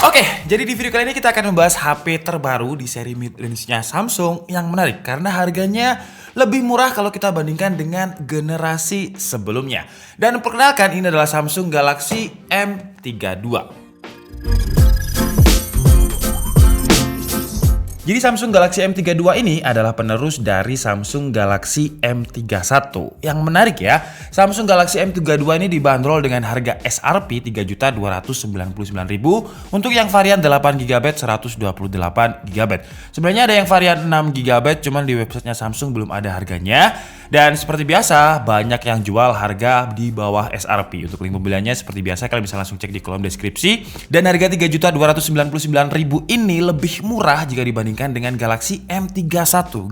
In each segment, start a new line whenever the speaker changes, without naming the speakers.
Oke, jadi di video kali ini kita akan membahas HP terbaru di seri mid-range-nya Samsung yang menarik karena harganya lebih murah kalau kita bandingkan dengan generasi sebelumnya. Dan perkenalkan, ini adalah Samsung Galaxy M32. Jadi Samsung Galaxy M32 ini adalah penerus dari Samsung Galaxy M31. Yang menarik ya, Samsung Galaxy M32 ini dibanderol dengan harga SRP Rp3.299.000 untuk yang varian 8GB 128GB. Sebenarnya ada yang varian 6GB, cuman di websitenya Samsung belum ada harganya. Dan seperti biasa, banyak yang jual harga di bawah SRP. Untuk link pembeliannya seperti biasa kalian bisa langsung cek di kolom deskripsi. Dan harga Rp3.299.000 ini lebih murah jika dibandingkan dengan Galaxy M31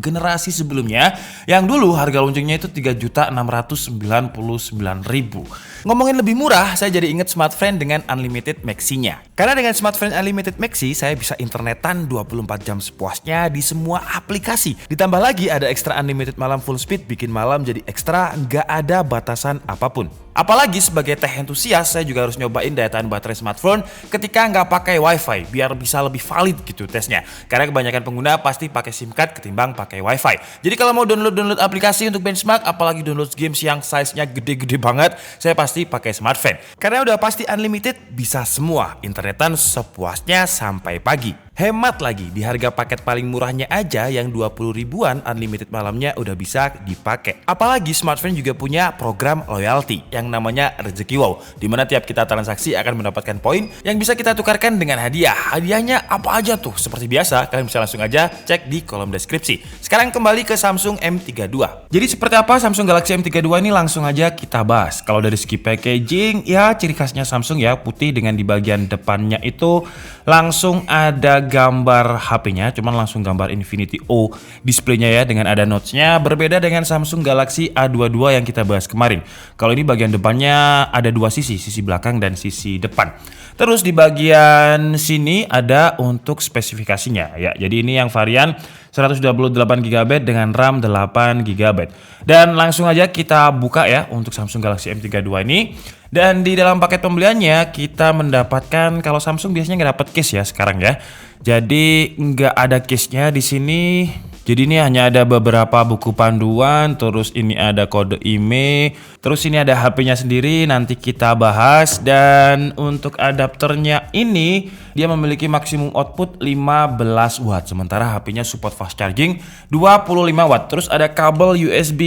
generasi sebelumnya yang dulu harga launchingnya itu Rp3.699.000. Ngomongin lebih murah, saya jadi ingat smartphone dengan Unlimited Maxi-nya. Karena dengan smartphone Unlimited Maxi, saya bisa internetan 24 jam sepuasnya di semua aplikasi. Ditambah lagi ada extra unlimited malam full speed, bikin malam jadi ekstra, nggak ada batasan apapun. Apalagi sebagai tech entusias, saya juga harus nyobain daya tahan baterai smartphone ketika nggak pakai wifi, biar bisa lebih valid gitu tesnya. Karena kebanyakan pengguna pasti pakai SIM card ketimbang pakai wifi. Jadi kalau mau download aplikasi untuk benchmark, apalagi download games yang size-nya gede-gede banget, saya pasti pakai smartphone. Karena udah pasti unlimited, bisa semua, internetan sepuasnya sampai pagi. Hemat lagi, di harga paket paling murahnya aja yang 20 ribuan unlimited malamnya udah bisa dipakai. Apalagi smartphone juga punya program loyalty yang namanya Rezeki Wow, dimana tiap kita transaksi akan mendapatkan poin yang bisa kita tukarkan dengan hadiah. Hadiahnya apa aja tuh? Seperti biasa, kalian bisa langsung aja cek di kolom deskripsi. Sekarang kembali ke Samsung M32. Jadi seperti apa Samsung Galaxy M32 ini, langsung aja kita bahas. Kalau dari segi packaging, ya ciri khasnya Samsung ya, putih dengan di bagian depannya itu langsung ada gambar HP-nya, cuman langsung gambar Infinity O displaynya ya, dengan ada notch-nya. Berbeda dengan Samsung Galaxy A22 yang kita bahas kemarin. Kalau ini bagian depannya ada dua sisi belakang dan sisi depan. Terus di bagian sini ada untuk spesifikasinya ya. Jadi ini yang varian 128GB dengan RAM 8GB. Dan langsung aja kita buka ya untuk Samsung Galaxy M32 ini. Dan di dalam paket pembeliannya kita mendapatkan, kalau Samsung biasanya nggak dapat case ya sekarang ya. Jadi nggak ada case-nya di sini. Jadi ini hanya ada beberapa buku panduan, terus ini ada kode IMEI, terus ini ada HP-nya sendiri, nanti kita bahas. Dan untuk adapternya ini, dia memiliki maksimum output 15 watt, sementara HP-nya support fast charging 25 watt. Terus ada kabel USB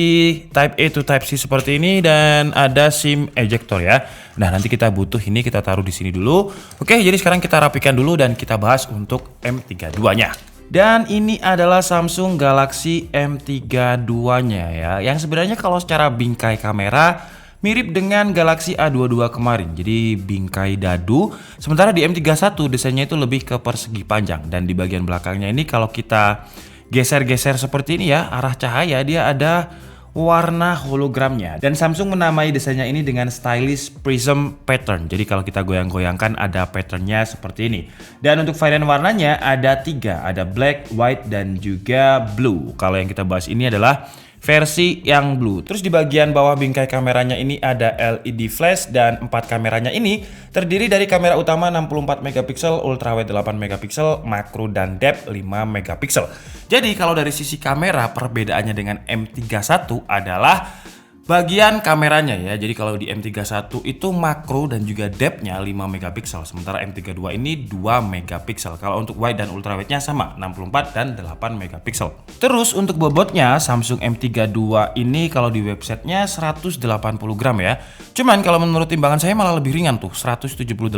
Type A to Type C seperti ini, dan ada SIM ejector ya. Nah, nanti kita butuh ini, kita taruh di sini dulu. Oke, jadi sekarang kita rapikan dulu dan kita bahas untuk M32-nya. Dan ini adalah Samsung Galaxy M32-nya ya, yang sebenarnya kalau secara bingkai kamera mirip dengan Galaxy A22 kemarin. Jadi bingkai dadu. Sementara di M31 desainnya itu lebih ke persegi panjang, dan di bagian belakangnya ini kalau kita geser-geser seperti ini ya, arah cahaya dia ada warna hologramnya. Dan Samsung menamai desainnya ini dengan stylish prism pattern. Jadi kalau kita goyang-goyangkan ada patternnya seperti ini. Dan untuk varian warnanya ada 3, ada black, white, dan juga blue. Kalau yang kita bahas ini adalah versi yang blue. Terus di bagian bawah bingkai kameranya ini ada LED flash, dan 4 kameranya ini terdiri dari kamera utama 64 megapiksel, ultrawide 8 megapiksel, makro dan depth 5 megapiksel. Jadi kalau dari sisi kamera perbedaannya dengan M31 adalah bagian kameranya ya. Jadi kalau di M31 itu makro dan juga depth-nya 5 megapiksel, sementara M32 ini 2 megapiksel. Kalau untuk wide dan ultrawide-nya sama, 64 dan 8 megapiksel. Terus untuk bobotnya Samsung M32 ini kalau di websitenya 180 gram ya. Cuman kalau menurut timbangan saya malah lebih ringan tuh, 178,7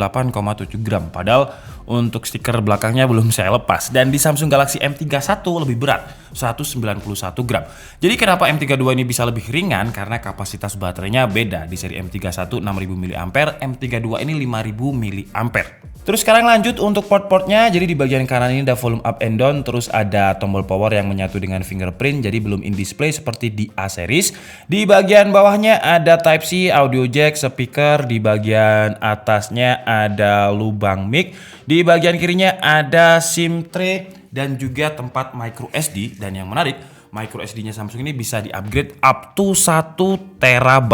gram. Padahal untuk stiker belakangnya belum saya lepas. Dan di Samsung Galaxy M31 lebih berat, 191 gram. Jadi kenapa M32 ini bisa lebih ringan? Karena kapasitas baterainya beda. Di seri M31 6000 mAh, M32 ini 5000 mAh. Terus sekarang lanjut untuk port-portnya. Jadi di bagian kanan ini ada volume up and down, terus ada tombol power yang menyatu dengan fingerprint, jadi belum in display seperti di A series. Di bagian bawahnya ada Type C, audio jack, speaker. Di bagian atasnya ada lubang mic. Di bagian kirinya ada SIM tray dan juga tempat micro SD. Dan yang menarik, micro SD-nya Samsung ini bisa di-upgrade up to 1 TB.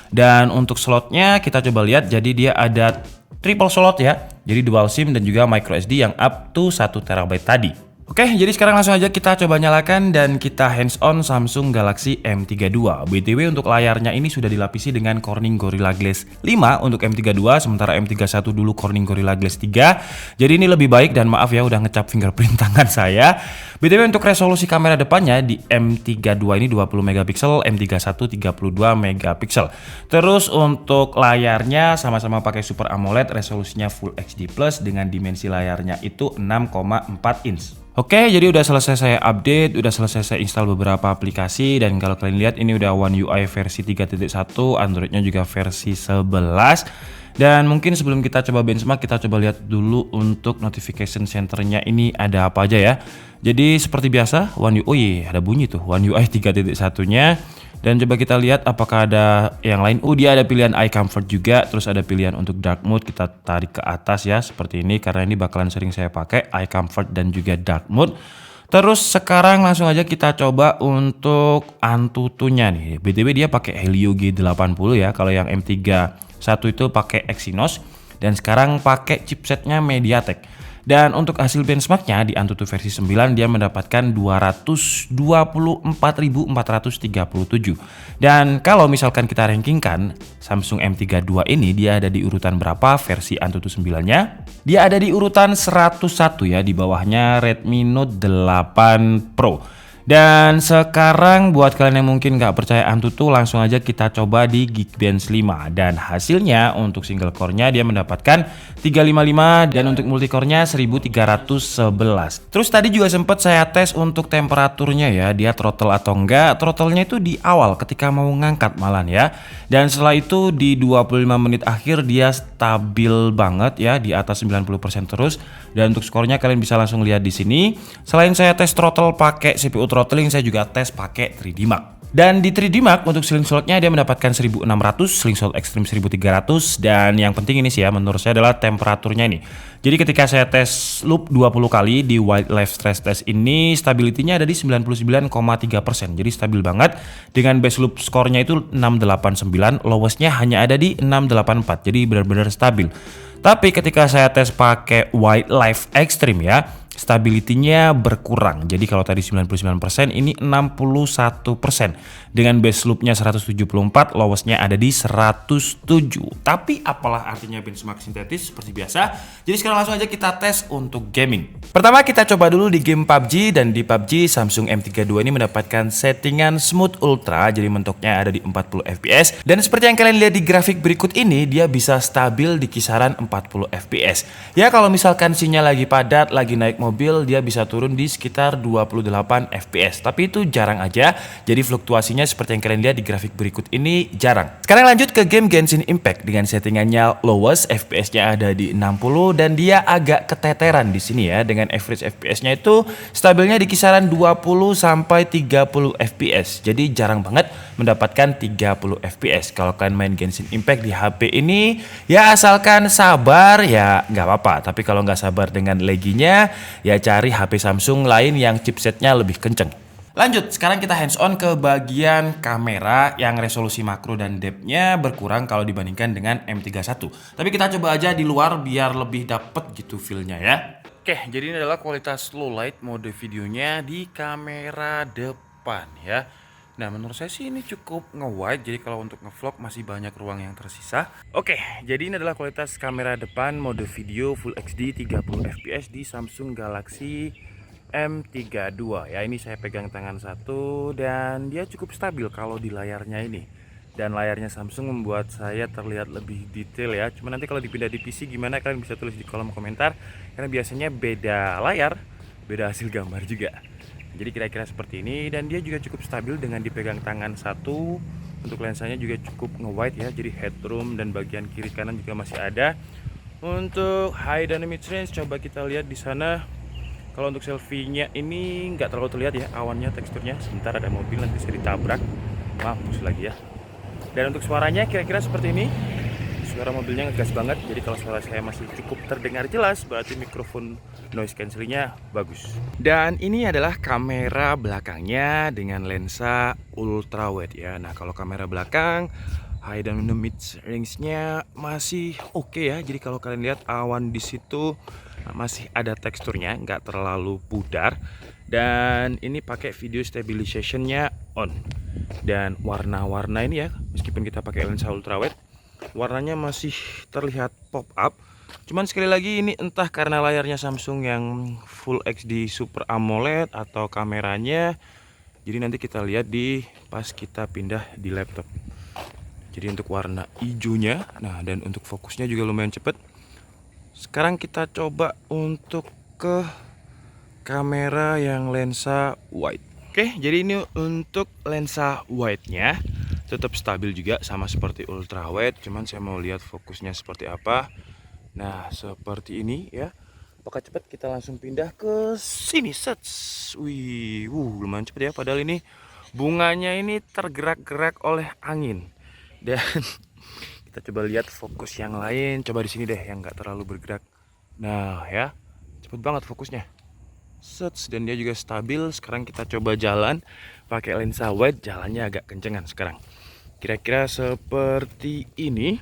Dan untuk slotnya kita coba lihat, jadi dia ada triple slot ya. Jadi dual SIM dan juga micro SD yang up to 1 TB tadi. Oke, jadi sekarang langsung aja kita coba nyalakan dan kita hands on Samsung Galaxy M32. BTW untuk layarnya ini sudah dilapisi dengan Corning Gorilla Glass 5 untuk M32, sementara M31 dulu Corning Gorilla Glass 3. Jadi ini lebih baik dan maaf ya udah ngecap fingerprint tangan saya. BTW untuk resolusi kamera depannya di M32 ini 20 megapiksel, M31 32 megapiksel. Terus untuk layarnya sama-sama pakai Super AMOLED, resolusinya Full HD Plus dengan dimensi layarnya itu 6,4 inch. Oke, jadi udah selesai saya update, udah selesai saya install beberapa aplikasi, dan kalau kalian lihat ini udah One UI versi 3.1, Androidnya juga versi 11. Dan mungkin sebelum kita coba benchmark, kita coba lihat dulu untuk notification centernya ini ada apa aja ya. Jadi seperti biasa, One UI, oh iya ada bunyi tuh, One UI 3.1-nya. Dan coba kita lihat apakah ada yang lain. Dia ada pilihan eye comfort juga, terus ada pilihan untuk dark mode. Kita tarik ke atas ya seperti ini karena ini bakalan sering saya pakai, eye comfort dan juga dark mode. Terus sekarang langsung aja kita coba untuk Antutunya nih. BTW dia pakai Helio G80 ya. Kalau yang M31 itu pakai Exynos dan sekarang pakai chipsetnya MediaTek. Dan untuk hasil benchmarknya di Antutu versi 9 dia mendapatkan 224.437. Dan kalau misalkan kita rankingkan Samsung M32 ini dia ada di urutan berapa versi Antutu 9-nya? Dia ada di urutan 101 ya, di bawahnya Redmi Note 8 Pro. Dan sekarang buat kalian yang mungkin nggak percaya Antutu, langsung aja kita coba di Geekbench 5. Dan hasilnya untuk single core-nya dia mendapatkan 355 dan untuk multicore-nya 1311. Terus tadi juga sempat saya tes untuk temperaturnya ya, dia throttle atau enggak. Throttle-nya itu di awal ketika mau ngangkat malah ya. Dan setelah itu di 25 menit akhir dia stabil banget ya, di atas 90% terus. Dan untuk skornya kalian bisa langsung lihat di sini. Selain saya tes throttle pakai CPU throttling, saya juga tes pakai 3D Mark. Dan di 3D Mark untuk slingshotnya dia mendapatkan 1600, slingshot extreme 1300, dan yang penting ini sih ya menurut saya adalah temperaturnya ini. Jadi ketika saya tes loop 20 kali di wildlife stress test ini, stability-nya ada di 99,3%. Jadi stabil banget. Dengan base loop skornya itu 689, lowest-nya hanya ada di 684. Jadi benar-benar stabil. Tapi ketika saya tes pakai wildlife extreme ya, stability-nya berkurang. Jadi kalau tadi 99%, ini 61%. Dengan base loop-nya 174, lowest-nya ada di 107. Tapi apalah artinya benchmark sintetis seperti biasa. Jadi sekarang langsung aja kita tes untuk gaming. Pertama kita coba dulu di game PUBG, dan di PUBG Samsung M32 ini mendapatkan settingan Smooth Ultra. Jadi mentoknya ada di 40 fps. Dan seperti yang kalian lihat di grafik berikut ini, dia bisa stabil di kisaran 40 fps. Ya kalau misalkan sinyal lagi padat, lagi naik mobil, dia bisa turun di sekitar 28 fps. Tapi itu jarang aja. Jadi fluktuasinya seperti yang kalian lihat di grafik berikut ini jarang. Sekarang lanjut ke game Genshin Impact dengan settingannya lowest, FPS-nya ada di 60 dan dia agak keteteran di sini ya, dengan average FPS-nya itu stabilnya di kisaran 20 sampai 30 fps. Jadi jarang banget mendapatkan 30 fps. Kalau kalian main Genshin Impact di HP ini ya asalkan sabar ya nggak apa-apa. Tapi kalau nggak sabar dengan laggy-nya ya cari HP Samsung lain yang chipsetnya lebih kenceng. Lanjut, sekarang kita hands on ke bagian kamera yang resolusi makro dan depth-nya berkurang kalau dibandingkan dengan M31. Tapi kita coba aja di luar biar lebih dapet gitu feel-nya ya. Oke, jadi ini adalah kualitas low light mode videonya di kamera depan ya. Nah menurut saya sih ini cukup nge-wide, jadi kalau untuk nge-vlog masih banyak ruang yang tersisa. Oke, jadi ini adalah kualitas kamera depan mode video Full HD 30 fps di Samsung Galaxy M32 ya. Ini saya pegang tangan satu dan dia cukup stabil kalau di layarnya ini. Dan layarnya Samsung membuat saya terlihat lebih detail ya. Cuma nanti kalau dipindah di PC gimana kalian bisa tulis di kolom komentar, karena biasanya beda layar, beda hasil gambar juga. Jadi kira-kira seperti ini, dan dia juga cukup stabil dengan dipegang tangan satu. Untuk lensanya juga cukup nge-wide ya, jadi headroom dan bagian kiri kanan juga masih ada. Untuk high dynamic range coba kita lihat di sana. Kalau untuk selfie-nya ini nggak terlalu terlihat ya awannya, teksturnya. Sebentar ada mobil nanti saya ditabrak, mampus lagi ya. Dan untuk suaranya kira-kira seperti ini. Suara mobilnya ngegas banget, jadi kalau suara saya masih cukup terdengar jelas, berarti mikrofon noise cancellingnya bagus. Dan ini adalah kamera belakangnya dengan lensa ultrawide ya. Nah kalau kamera belakang high dan mid range-nya masih oke ya. Jadi kalau kalian lihat awan di situ masih ada teksturnya, nggak terlalu pudar. Dan ini pakai video stabilization-nya on. Dan warna-warna ini ya, meskipun kita pakai lensa ultrawide, warnanya masih terlihat pop up. Cuman sekali lagi ini entah karena layarnya Samsung yang Full HD Super AMOLED atau kameranya. Jadi nanti kita lihat di pas kita pindah di laptop. Jadi untuk warna hijaunya, nah dan untuk fokusnya juga lumayan cepet. Sekarang kita coba untuk ke kamera yang lensa wide. Oke, jadi ini untuk lensa wide-nya tetap stabil juga sama seperti ultrawide. Cuman saya mau lihat fokusnya seperti apa. Nah, seperti ini ya. Apakah cepat? Kita langsung pindah ke sini. Sets. Wih, lumayan cepet ya. Padahal ini bunganya ini tergerak-gerak oleh angin. Dan kita coba lihat fokus yang lain. Coba di sini deh yang nggak terlalu bergerak. Nah ya, cepet banget fokusnya. Sets, dan dia juga stabil. Sekarang kita coba jalan pakai lensa wide. Jalannya agak kencengan sekarang. Kira-kira seperti ini.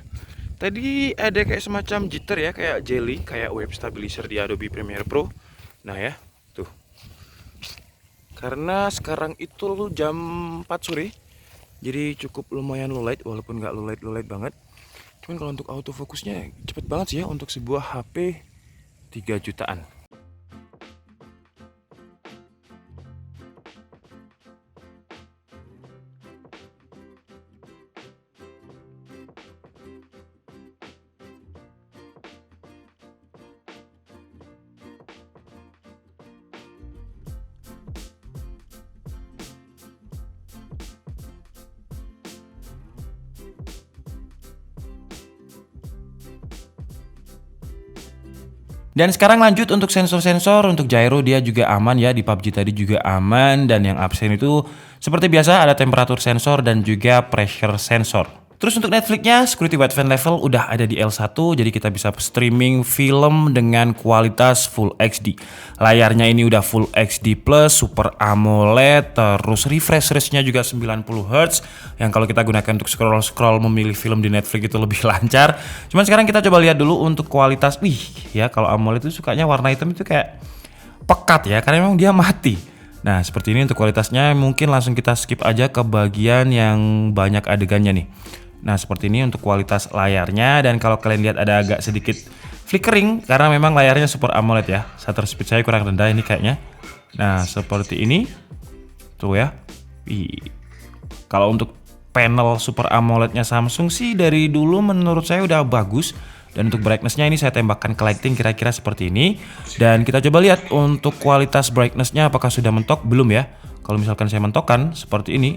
Tadi ada kayak semacam jitter ya, kayak jelly, kayak wave stabilizer di Adobe Premiere Pro. Nah ya, tuh. Karena sekarang itu jam 4 sore. Jadi cukup lumayan low light, walaupun nggak low light banget. Cuman kalau untuk autofokusnya cepet banget sih ya untuk sebuah HP 3 jutaan. Dan sekarang lanjut untuk sensor-sensor. Untuk gyro dia juga aman ya, di PUBG tadi juga aman. Dan yang absen itu seperti biasa ada temperatur sensor dan juga pressure sensor. Terus untuk Netflix-nya, security wideband level udah ada di L1, jadi kita bisa streaming film dengan kualitas Full HD. Layarnya ini udah Full HD Plus, Super AMOLED, terus refresh rate-nya juga 90Hz, yang kalau kita gunakan untuk scroll-scroll memilih film di Netflix itu lebih lancar. Cuman sekarang kita coba lihat dulu untuk kualitas. Ya kalau AMOLED itu sukanya warna hitam itu kayak pekat ya, karena memang dia mati. Nah seperti ini untuk kualitasnya, mungkin langsung kita skip aja ke bagian yang banyak adegannya nih. Nah seperti ini untuk kualitas layarnya, dan kalau kalian lihat ada agak sedikit flickering karena memang layarnya Super AMOLED ya. Shutter speed saya kurang rendah ini kayaknya. Nah seperti ini tuh ya. Kalau untuk panel Super AMOLED-nya Samsung sih dari dulu menurut saya udah bagus. Dan untuk brightness-nya ini saya tembakkan ke lighting kira-kira seperti ini. Dan kita coba lihat untuk kualitas brightness-nya apakah sudah mentok, belum ya. Kalau misalkan saya mentokkan seperti ini,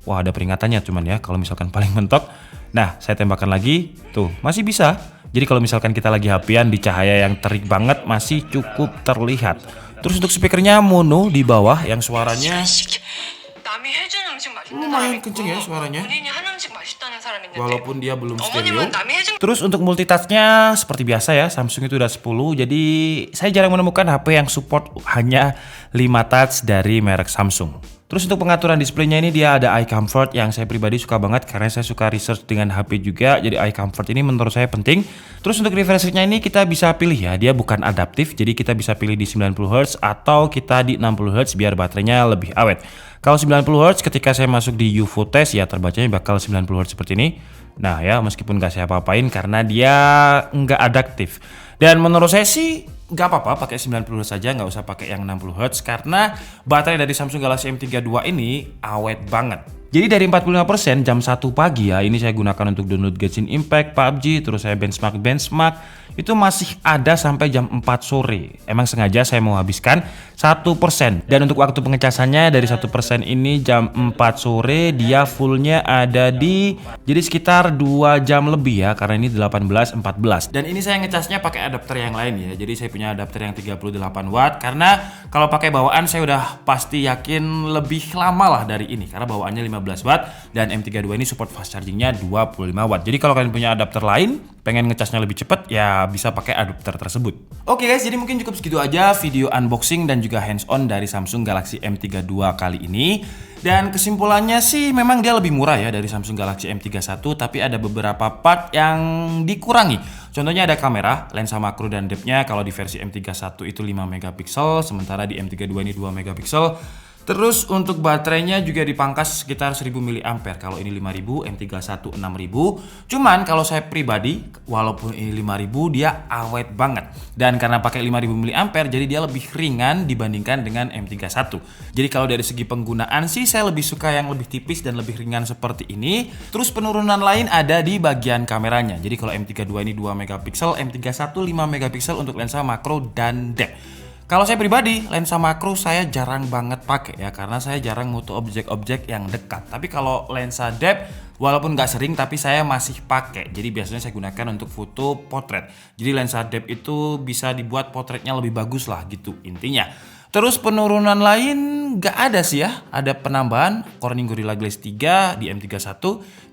wah ada peringatannya cuman ya kalau misalkan paling mentok. Nah saya tembakkan lagi, tuh masih bisa. Jadi kalau misalkan kita lagi HP-an di cahaya yang terik banget masih cukup terlihat. Terus untuk speakernya mono di bawah yang suaranya lumayan kenceng ya suaranya, walaupun dia belum stereo. Terus untuk multitasknya seperti biasa ya, Samsung itu udah 10. Jadi saya jarang menemukan HP yang support hanya 5 touch dari merek Samsung. Terus untuk pengaturan displaynya ini dia ada eye comfort yang saya pribadi suka banget karena saya suka research dengan HP juga. Jadi eye comfort ini menurut saya penting. Terus untuk refresh rate-nya ini kita bisa pilih ya, dia bukan adaptif. Jadi kita bisa pilih di 90Hz atau kita di 60Hz biar baterainya lebih awet. Kalau 90Hz ketika saya masuk di UFO test ya terbacanya bakal 90Hz seperti ini. Nah ya meskipun nggak saya apa-apain karena dia nggak adaptif. Dan menurut saya sih nggak apa-apa pakai 90Hz saja, nggak usah pakai yang 60Hz karena baterai dari Samsung Galaxy M32 ini awet banget. Jadi dari 45% jam 1 pagi ya, ini saya gunakan untuk download Genshin Impact, PUBG, terus saya benchmark, itu masih ada sampai jam 4 sore. Emang sengaja saya mau habiskan 1%. Dan untuk waktu pengecasannya dari 1% ini jam 4 sore dia fullnya ada di, jadi sekitar 2 jam lebih ya, karena ini 18-14. Dan ini saya ngecasnya pakai adapter yang lain ya, jadi saya punya adapter yang 38 watt, karena kalau pakai bawaan saya udah pasti yakin lebih lama lah dari ini, karena bawaannya 15 watt dan M32 ini support fast chargingnya 25 watt. Jadi kalau kalian punya adapter lain pengen ngecasnya lebih cepat ya bisa pakai adapter tersebut. Oke guys, jadi mungkin cukup segitu aja video unboxing dan juga juga hands-on dari Samsung Galaxy M32 kali ini. Dan kesimpulannya sih memang dia lebih murah ya dari Samsung Galaxy M31, tapi ada beberapa part yang dikurangi. Contohnya ada kamera, lensa makro dan depth-nya kalau di versi M31 itu 5 megapiksel, sementara di M32 ini 2 megapiksel. Terus untuk baterainya juga dipangkas sekitar 1000 mAh. Kalau ini 5000, M31 6000. Cuman kalau saya pribadi, walaupun ini 5000 dia awet banget. Dan karena pakai 5000 mAh jadi dia lebih ringan dibandingkan dengan M31. Jadi kalau dari segi penggunaan sih saya lebih suka yang lebih tipis dan lebih ringan seperti ini. Terus penurunan lain ada di bagian kameranya. Jadi kalau M32 ini 2 megapiksel, M31 5 megapiksel untuk lensa makro dan depth. Kalau saya pribadi, lensa makro saya jarang banget pakai ya, karena saya jarang mutu objek-objek yang dekat. Tapi kalau lensa depth, walaupun nggak sering, tapi saya masih pakai. Jadi biasanya saya gunakan untuk foto potret. Jadi lensa depth itu bisa dibuat potretnya lebih bagus lah gitu intinya. Terus penurunan lain nggak ada sih ya. Ada penambahan Corning Gorilla Glass 3 di M31,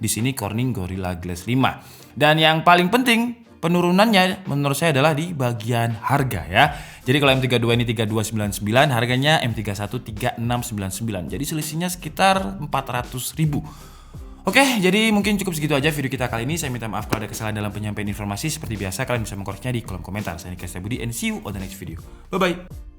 di sini Corning Gorilla Glass 5. Dan yang paling penting, penurunannya menurut saya adalah di bagian harga ya. Jadi kalau M32 ini 3299, harganya M31 3699. Jadi selisihnya sekitar 400.000. Oke, jadi mungkin cukup segitu aja video kita kali ini. Saya minta maaf kalau ada kesalahan dalam penyampaian informasi. Seperti biasa kalian bisa mengkoreksinya di kolom komentar. Saya Nikita Budi and see you on the next video. Bye bye.